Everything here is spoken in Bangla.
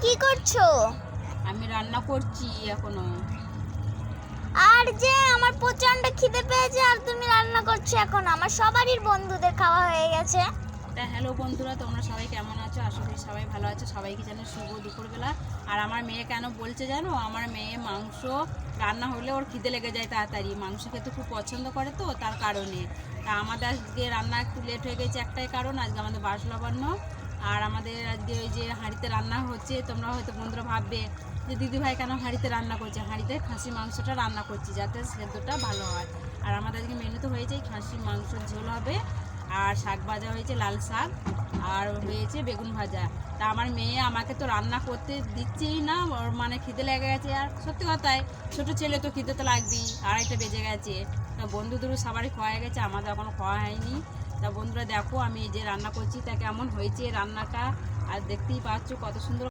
কি করছো? আমি রান্না করছি এখনো। আর যে আমার প্রচন্ড খিদে পেয়েছে আর তুমি রান্না করছো এখন? আমার সবারই বন্ধুদের খাওয়া হয়ে গেছে। তা হ্যালো বন্ধুরা, তোমরা সবাই কেমন আছো? আশা করি সবাই ভালো আছো। সবাইকে জানো শুভ দুপুরবেলা। আর আমার মেয়ে কেন বলছে জানো, আমার মেয়ে মাংস রান্না হলে ওর খিদে লেগে যায় তাড়াতাড়ি, মাংস খেতে খুব পছন্দ করে, তো তার কারণে। তা আমাদের আজকে রান্না একটু লেট হয়ে গেছে, একটাই কারণ, আজকে আমাদের বাস লবান্ন। আর আমাদের আজকে ওই যে হাঁড়িতে রান্না হচ্ছে, তোমরা হয়তো বন্ধুরা ভাববে যে দিদিভাই কেন হাঁড়িতে রান্না করছে। হাঁড়িতে খাসি মাংসটা রান্না করছি যাতে সেদ্ধটা ভালো হয়। আর আমাদের আজকে মেনুতে হয়েছে খাসি মাংসের ঝোল হবে, আর শাক ভাজা হয়েছে, লাল শাক, আর হয়েছে বেগুন ভাজা। তা আমার মেয়ে আমাকে তো রান্না করতে দিচ্ছেই না, ওর মানে খিদে লেগে গেছে। আর সত্যি কথাই, ছোটো ছেলে তো খিদে তো লাগবেই, 2:30 বেজে গেছে। তা বন্ধুদেরও সবারই খাওয়া গেছে, আমাদের এখনও খাওয়া হয়নি। তা বন্ধুরা দেখো আমি এই যে রান্না করছি, তা কেমন হয়েছে রান্নাটা, আর দেখতেই পাচ্ছ কত সুন্দর